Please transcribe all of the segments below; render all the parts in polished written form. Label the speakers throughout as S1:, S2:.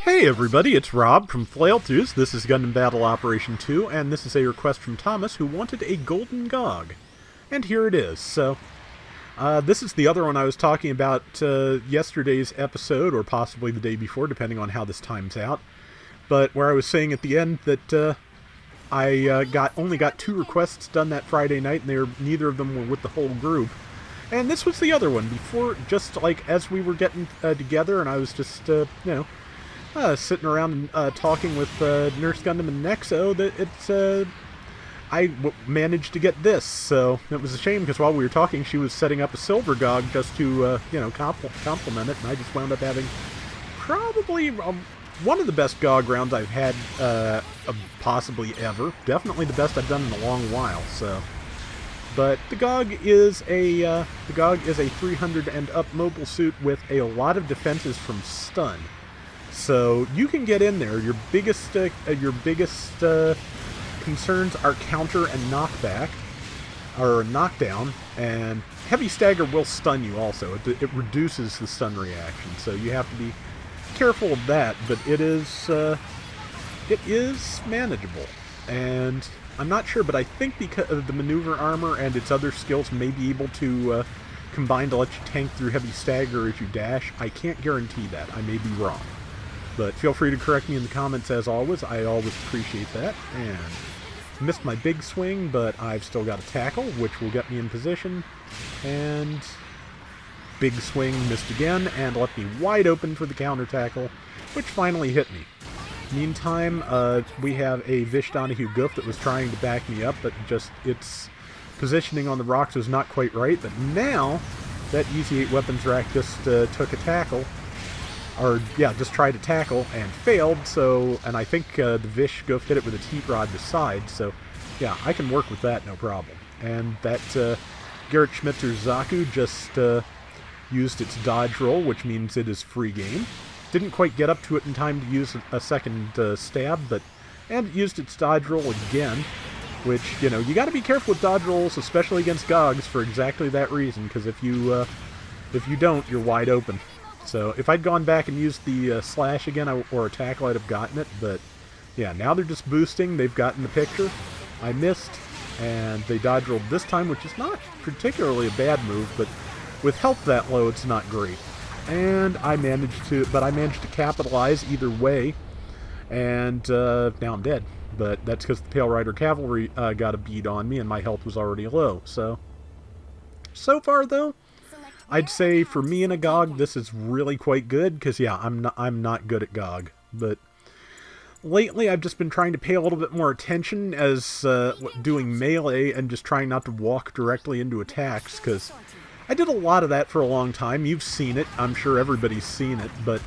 S1: Hey everybody, it's Rob from Flailthroughs. This is Gundam Battle Operation 2, and this is a request from Thomas who wanted a golden Gogg. And here it is. So, this is the other one I was talking about yesterday's episode, or possibly the day before, depending on how this times out. But where I was saying at the end that I only got 2 requests done that Friday night, and neither of them were with the whole group. And this was the other one, before, just like as we were getting together, and I was just, sitting around and talking with Nurse Gundam and Nexo, that I managed to get this. So it was a shame because while we were talking, she was setting up a silver Gogg just to compliment it, and I just wound up having probably one of the best Gogg rounds I've had possibly ever. Definitely the best I've done in a long while. So, but the Gogg is a 300 and up mobile suit with a lot of defenses from stun. So you can get in there. Your biggest concerns are counter and knockback, or knockdown, and heavy stagger will stun you also. It reduces the stun reaction, so you have to be careful of that. But it is manageable, and I'm not sure, but I think because of the maneuver armor and its other skills may be able to combine to let you tank through heavy stagger as you dash. I can't guarantee that. I may be wrong. But feel free to correct me in the comments as always. I always appreciate that. And missed my big swing, but I've still got a tackle, which will get me in position. And big swing, missed again, and left me wide open for the counter tackle, which finally hit me. Meantime, we have a Vish Donahue Goof that was trying to back me up, but just its positioning on the rocks was not quite right. But now, that Easy 8 weapons rack just took a tackle. Just tried to tackle and failed, and I think the Vish Goof hit it with its heat rod to side, so yeah, I can work with that, no problem. And that Garrett Schmitzer's Zaku just used its dodge roll, which means it is free game. Didn't quite get up to it in time to use a second stab, and it used its dodge roll again, which, you gotta be careful with dodge rolls, especially against Goggs, for exactly that reason, because if you don't, you're wide open. So if I'd gone back and used the slash again or a tackle, I'd have gotten it. But yeah, now they're just boosting. They've gotten the picture. I missed, and they dodge rolled this time, which is not particularly a bad move, but with health that low, it's not great. And I managed to capitalize either way, and now I'm dead. But that's because the Pale Rider Cavalry got a bead on me, and my health was already low. So far though, I'd say for me in a Gogg, this is really quite good, because yeah, I'm not good at Gogg. But lately I've just been trying to pay a little bit more attention as doing melee and just trying not to walk directly into attacks, because I did a lot of that for a long time. You've seen it. I'm sure everybody's seen it. But,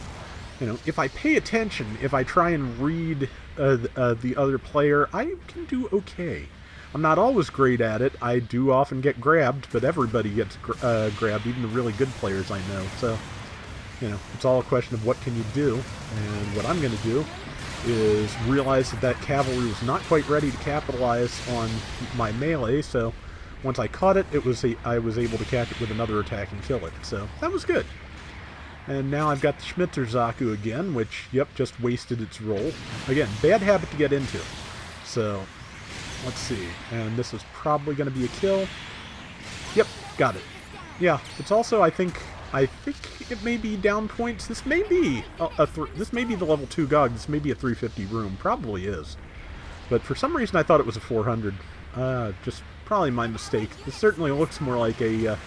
S1: if I pay attention, if I try and read the other player, I can do okay. I'm not always great at it. I do often get grabbed, but everybody gets grabbed, even the really good players I know. So, it's all a question of what can you do. And what I'm going to do is realize that cavalry was not quite ready to capitalize on my melee, so once I caught it, I was able to catch it with another attack and kill it. So that was good. And now I've got the Schmitzer Zaku again, which, yep, just wasted its roll. Again, bad habit to get into. So let's see, and this is probably going to be a kill. Yep, got it. Yeah, it's also, I think it may be down points. This may be this may be the level 2 Gogg. This may be a 350 room. Probably is. But for some reason I thought it was a 400. Just probably my mistake. This certainly looks more like a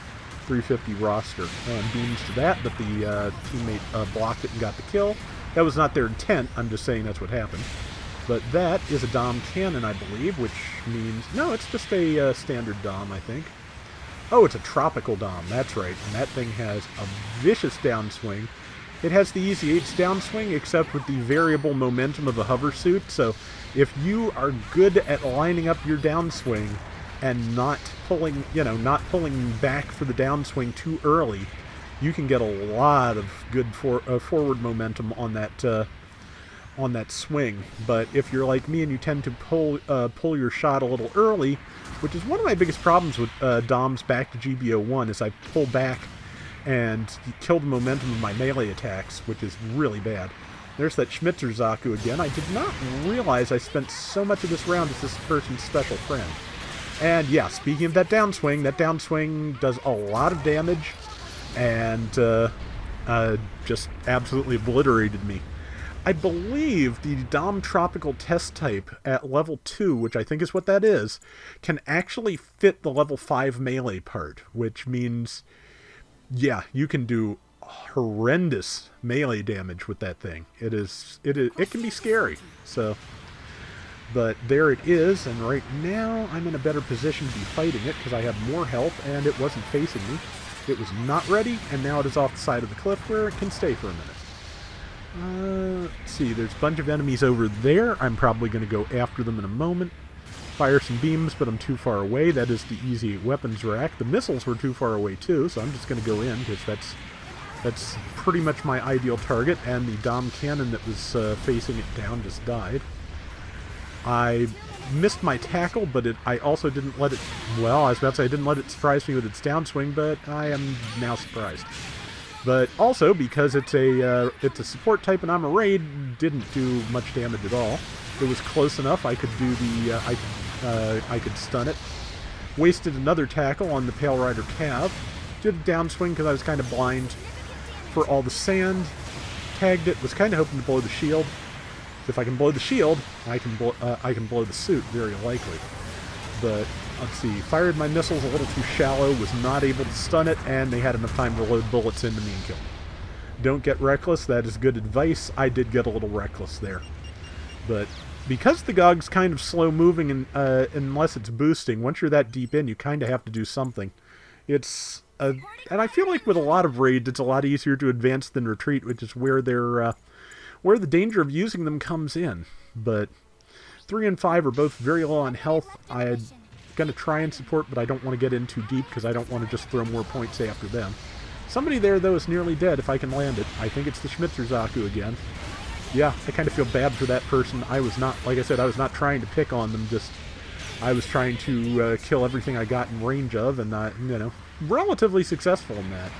S1: 350 roster. And beams to that, but the teammate blocked it and got the kill. That was not their intent. I'm just saying that's what happened. But that is a Dom cannon, I believe, which means... No, it's just a standard Dom, I think. Oh, it's a tropical Dom, that's right. And that thing has a vicious downswing. It has the Easy 8's downswing, except with the variable momentum of a hover suit. So if you are good at lining up your downswing and not pulling back for the downswing too early, you can get a lot of good forward momentum on that swing. But if you're like me and you tend to pull your shot a little early, which is one of my biggest problems with Doms back to GBO1, is I pull back and kill the momentum of my melee attacks, which is really bad. There's that Schmitzer Zaku again. I did not realize I spent so much of this round as this person's special friend. And yeah, speaking of that downswing does a lot of damage and just absolutely obliterated me. I believe the Dom Tropical Test Type at level 2, which I think is what that is, can actually fit the level 5 melee part, which means, yeah, you can do horrendous melee damage with that thing. It can be scary. So, but there it is, and right now I'm in a better position to be fighting it because I have more health and it wasn't facing me. It was not ready, and now it is off the side of the cliff where it can stay for a minute. Let's see, there's a bunch of enemies over there. I'm probably going to go after them in a moment. Fire some beams, but I'm too far away. That is the easy weapons rack. The missiles were too far away too, so I'm just going to go in because that's pretty much my ideal target, and the Dom cannon that was facing it down just died. I missed my tackle, but I also didn't let it... Well, I was about to say I didn't let it surprise me with its downswing, but I am now surprised. But also, because it's a support type and I'm a raid, didn't do much damage at all. It was close enough. I could do the... I could stun it. Wasted another tackle on the Pale Rider Cav. Did a downswing because I was kind of blind for all the sand. Tagged it. Was kind of hoping to blow the shield. If I can blow the shield, I can blow the suit, very likely. But, let's see, fired my missiles a little too shallow, was not able to stun it, and they had enough time to load bullets into me and kill me. Don't get reckless, that is good advice. I did get a little reckless there. But, because the Gogg's kind of slow-moving, and unless it's boosting, once you're that deep in, you kind of have to do something. It's... and I feel like with a lot of raids, it's a lot easier to advance than retreat, which is where they're... where the danger of using them comes in. But 3 and 5 are both very low on health. I'm going to try and support, but I don't want to get in too deep because I don't want to just throw more points after them. Somebody there, though, is nearly dead if I can land it. I think it's the Schmitzer Zaku again. Yeah, I kind of feel bad for that person. I was not, like I said, I was not trying to pick on them, just I was trying to kill everything I got in range of, and relatively successful in that.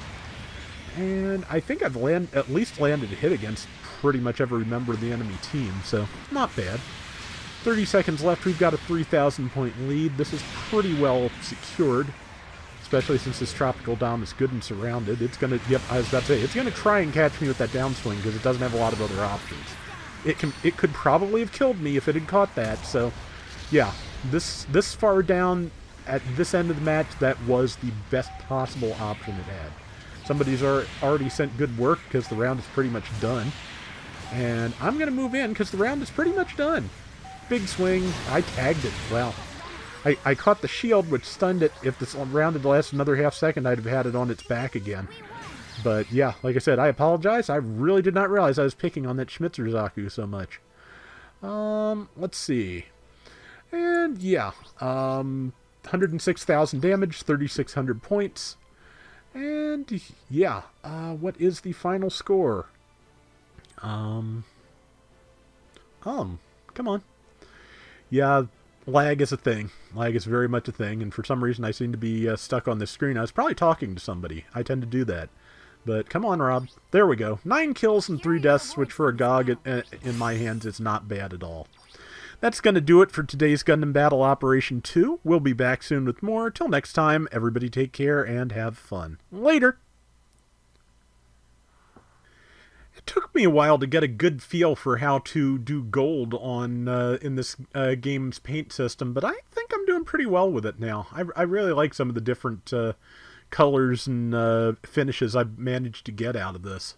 S1: And I think I've at least landed a hit against pretty much every member of the enemy team, so not bad. 30 seconds left. We've got a 3,000 point lead. This is pretty well secured, especially since this Tropical Dom is good and surrounded. It's going to, yep, I was about to say, it's going to try and catch me with that downswing because it doesn't have a lot of other options. It could probably have killed me if it had caught that, so yeah, this far down at this end of the match, that was the best possible option it had. Somebody's already sent good work because the round is pretty much done. And I'm going to move in because the round is pretty much done. Big swing. I tagged it. Wow. I caught the shield, which stunned it. If this round had lasted another half second, I'd have had it on its back again. But yeah, like I said, I apologize. I really did not realize I was picking on that Schmitzer Zaku so much. Let's see. And yeah, 106,000 damage, 3,600 points. And yeah, what is the final score? Come on. Yeah, lag is a thing. Lag is very much a thing, and for some reason I seem to be stuck on this screen. I was probably talking to somebody. I tend to do that. But come on, Rob. There we go. 9 kills and 3 deaths, which for a Gogg in my hands is not bad at all. That's going to do it for today's Gundam Battle Operation 2. We'll be back soon with more. Till next time, everybody take care and have fun. Later! It took me a while to get a good feel for how to do gold on in this game's paint system, but I think I'm doing pretty well with it now. I really like some of the different colors and finishes I've managed to get out of this.